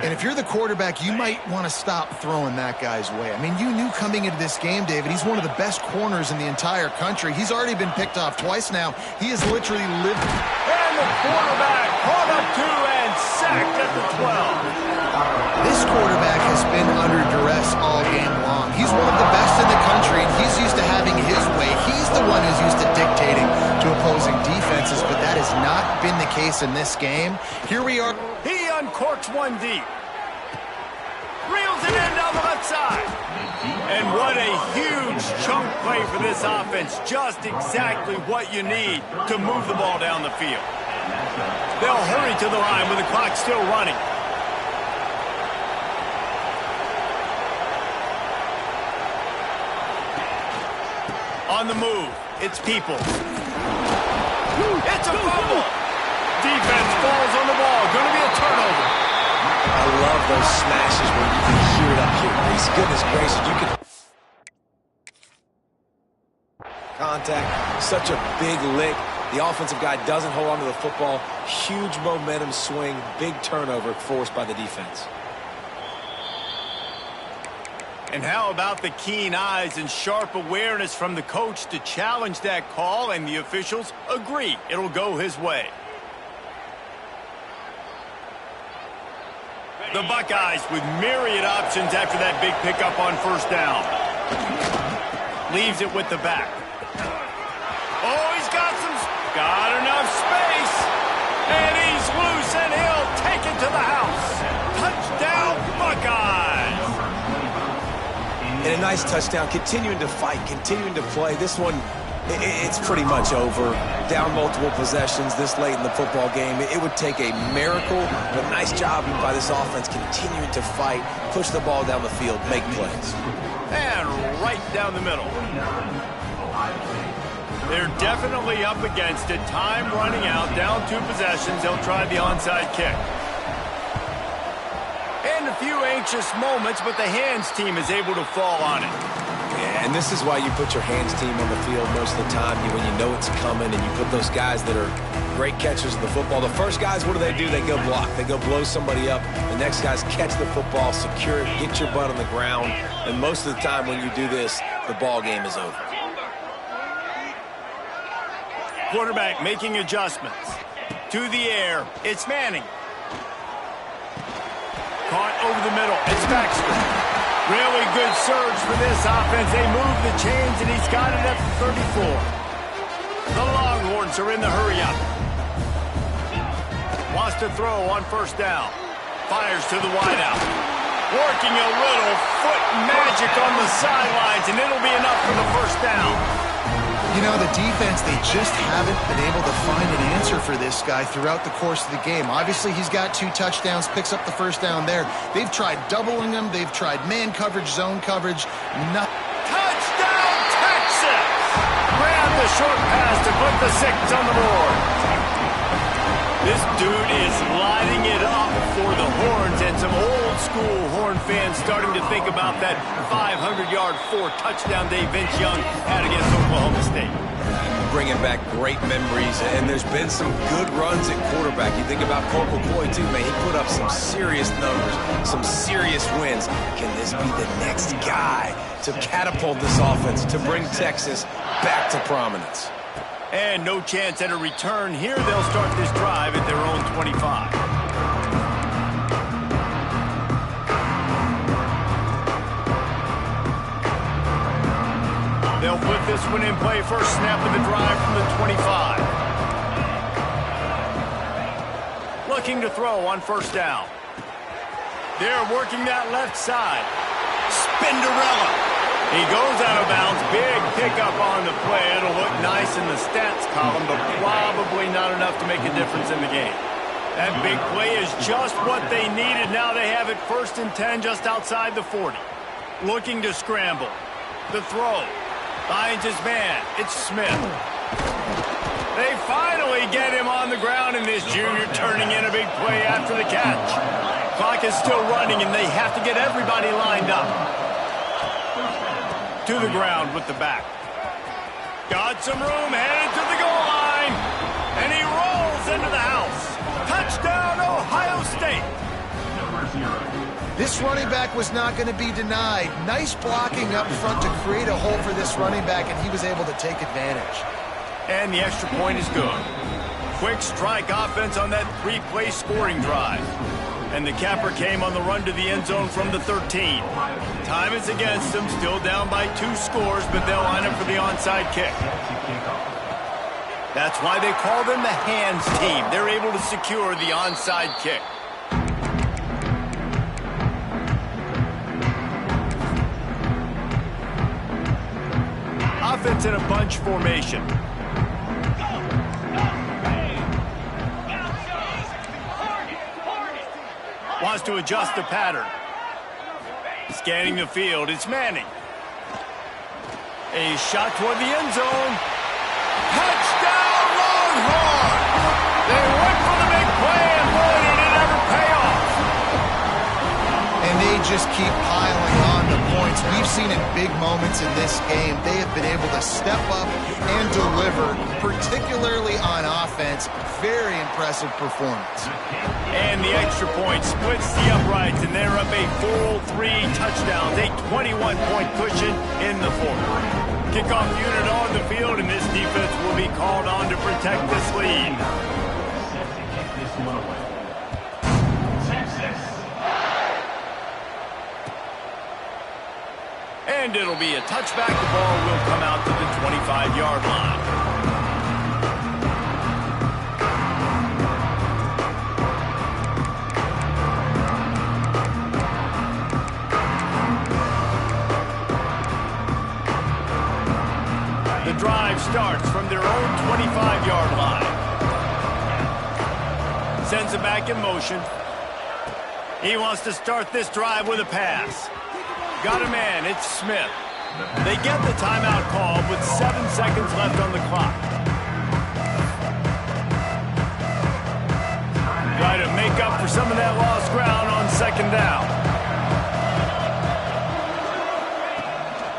C: And if you're the quarterback, you might want to stop throwing that guy's way. I mean, you knew coming into this game, David, he's one of the best corners in the entire country. He's already been picked off twice now. He has literally lived.
A: And the quarterback caught up to and sacked at the 12.
C: This quarterback has been under duress all game long. He's one of the best in the country, and he's used to having his way. He's the one who's used to dictating to opposing defenses, but that has not been the case in this game. Here we are.
A: He uncorks one deep. Reels it in down the left side. And what a huge chunk play for this offense. Just exactly what you need to move the ball down the field. They'll hurry to the line with the clock still running. On the move, it's Peoples. It's a fumble. Defense falls on the ball. Going to be a turnover.
B: I love those smashes where you can hear it up here, Reese. Goodness gracious, you can... Contact, such a big lick. The offensive guy doesn't hold on to the football. Huge momentum swing, big turnover forced by the defense.
A: And how about the keen eyes and sharp awareness from the coach to challenge that call, and the officials agree it'll go his way. The Buckeyes with myriad options after that big pickup on first down. Leaves it with the back. Oh, he's got enough space. And he's loose, and he'll take it to the house. Touchdown, Buckeyes.
B: And a nice touchdown, continuing to fight, continuing to play. This one, it's pretty much over. Down multiple possessions this late in the football game. It would take a miracle, but nice job by this offense continuing to fight, push the ball down the field, make plays.
A: And right down the middle. They're definitely up against it. Time running out, down 2 possessions. They'll try the onside kick. And a few anxious moments, but the hands team is able to fall on it.
B: Yeah, and this is why you put your hands team on the field most of the time when you know it's coming, and you put those guys that are great catchers of the football. The first guys, what do? They go block. They go blow somebody up. The next guys catch the football, secure it, get your butt on the ground. And most of the time when you do this, the ball game is over.
A: Quarterback making adjustments. To the air, it's Manning. Caught over the middle, it's Baxter. Really good surge for this offense. They move the chains, and he's got it at the 34. The Longhorns are in the hurry-up. Wants to throw on first down. Fires to the wideout. Working a little foot magic on the sidelines, and it'll be enough for the first down.
C: You know, the defense, they just haven't been able to find an answer for this guy throughout the course of the game. Obviously, he's got 2 touchdowns, picks up the first down there. They've tried doubling him. They've tried man coverage, zone coverage.
A: Touchdown, Texas! Grab the short pass to put the 6 on the board. This dude is lighting it up for the Horns, and some old-school Horn fans starting to think about that 500-yard 4-touchdown day Vince Young had against Oklahoma State.
B: Bringing back great memories, and there's been some good runs at quarterback. You think about Colt McCoy, too, man. He put up some serious numbers, some serious wins. Can this be the next guy to catapult this offense, to bring Texas back to prominence?
A: And no chance at a return here. They'll start this drive at their own 25. They'll put this one in play. First snap of the drive from the 25. Looking to throw on first down. They're working that left side. Spinderella. He goes out of bounds. Big pickup on the play. It'll look nice in the stats column, but probably not enough to make a difference in the game. That big play is just what they needed. Now they have it 1st and 10 just outside the 40. Looking to scramble. The throw. Finds his man. It's Smith. They finally get him on the ground, and this junior turning in a big play after the catch. Clock is still running, and they have to get everybody lined up. To the ground with the back. Got some room, headed to the goal line. And he rolls into the house. Touchdown, Ohio State.
C: This running back was not going to be denied. Nice blocking up front to create a hole for this running back, and he was able to take advantage.
A: And the extra point is good. Quick strike offense on that 3-play scoring drive. And the capper came on the run to the end zone from the 13. Time is against them, still down by 2 scores, but they'll line up for the onside kick. That's why they call them the hands team. They're able to secure the onside kick. Offense in a bunch formation. Wants to adjust the pattern. Scanning the field, it's Manning. A shot toward the end zone. Touchdown, Longhorn! They went for the big play, and boy, did it ever pay off.
C: And they just keep piling on the points. We've seen in big moments in this game, they have been able to step up and deliver, particularly on offense. Very impressive performance.
A: And the extra point splits the uprights, and they're up a full 3 touchdowns, a 21-point cushion in the fourth. Kickoff unit on the field, and this defense will be called on to protect this lead. And it'll be a touchback. The ball will come out to the 25-yard line. The drive starts from their own 25-yard line. Sends it back in motion. He wants to start this drive with a pass. Got a man, it's Smith. They get the timeout call with 7 seconds left on the clock. Try to make up for some of that lost ground on second down.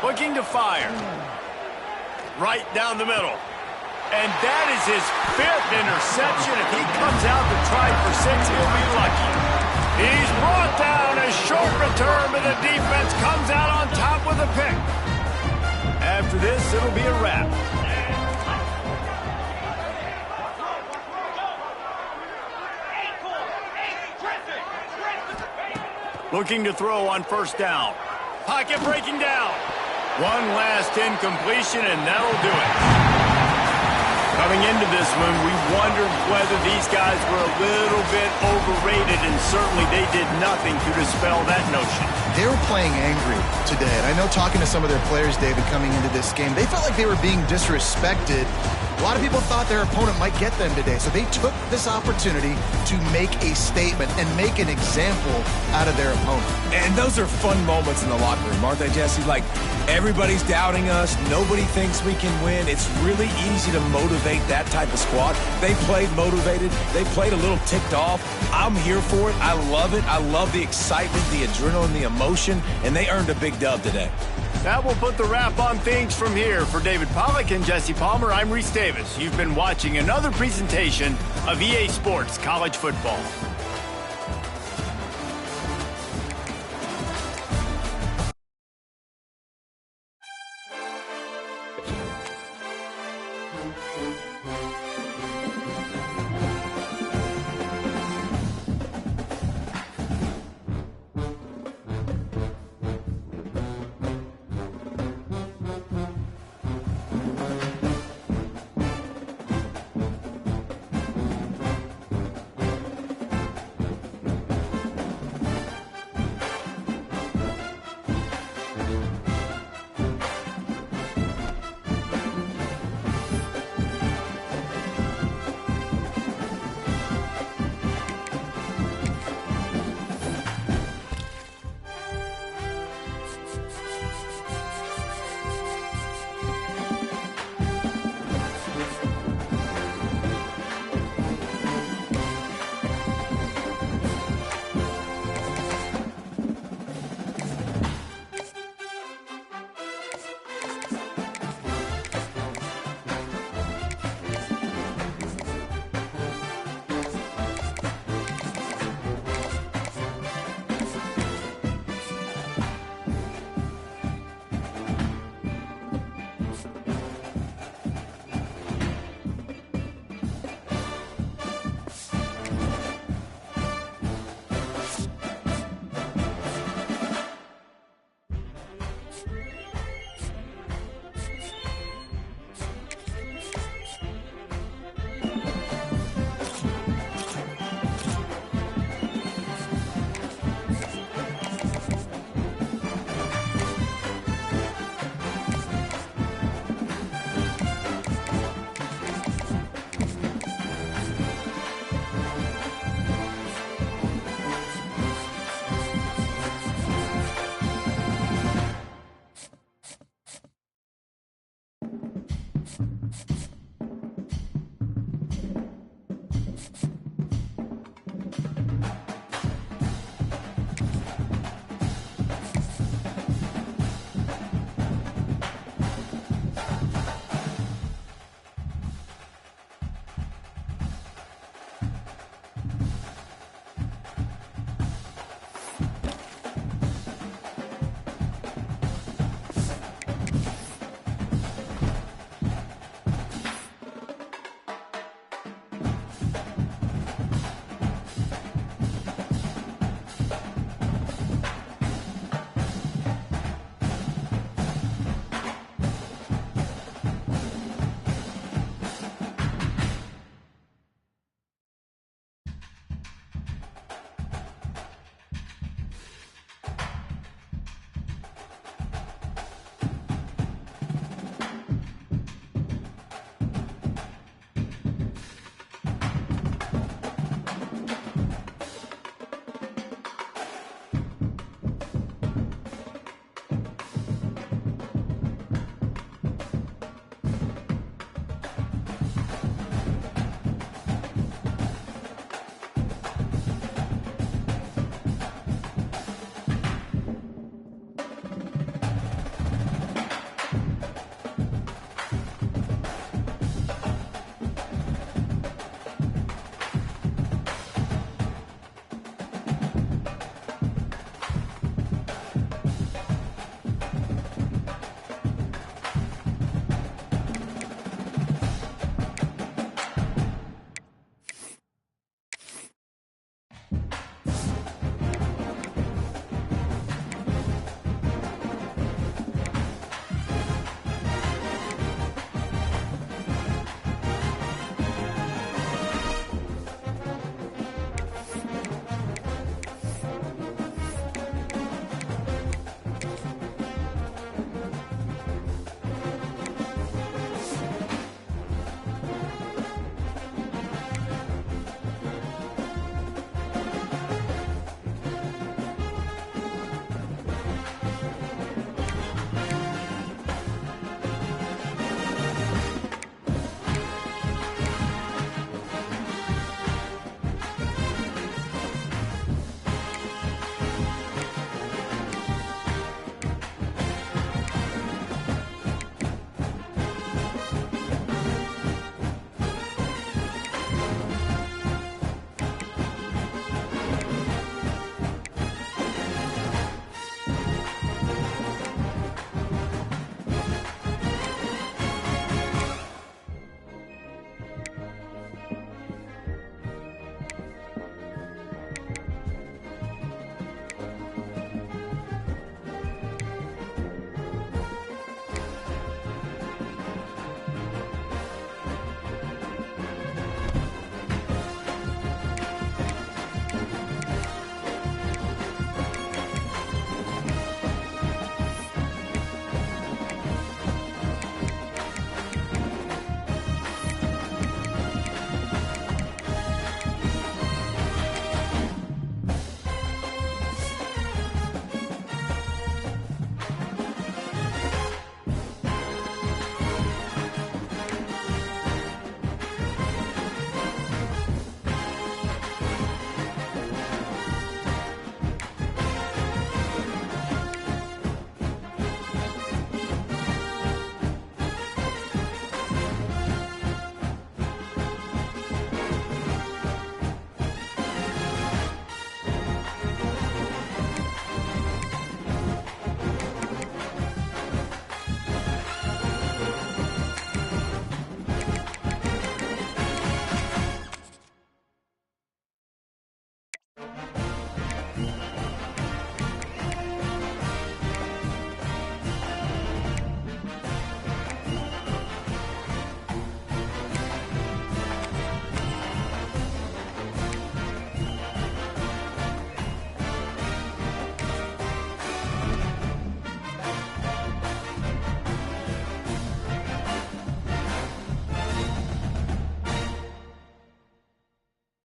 A: Looking to fire. Right down the middle. And that is his 5th interception. If he comes out to try for 6, he'll be lucky. He's brought down, a short return, but the defense comes out on top with a pick. After this, it'll be a wrap. Looking to throw on first down. Pocket breaking down. One last incompletion, and that'll do it. Coming into this one, we wondered whether these guys were a little bit overrated, and certainly they did nothing to dispel that notion.
C: They were playing angry today, and I know talking to some of their players, David, coming into this game, they felt like they were being disrespected. A lot of people thought their opponent might get them today, so they took this opportunity to make a statement and make an example out of their opponent.
B: And those are fun moments in the locker room, aren't they, Jesse? Like, everybody's doubting us. Nobody thinks we can win. It's really easy to motivate that type of squad. They played motivated. They played a little ticked off. I'm here for it. I love it. I love the excitement, the adrenaline, the emotion, and they earned a big dub today.
A: That will put the wrap on things from here. For David Pollack and Jesse Palmer, I'm Reese Davis. You've been watching another presentation of EA Sports College Football.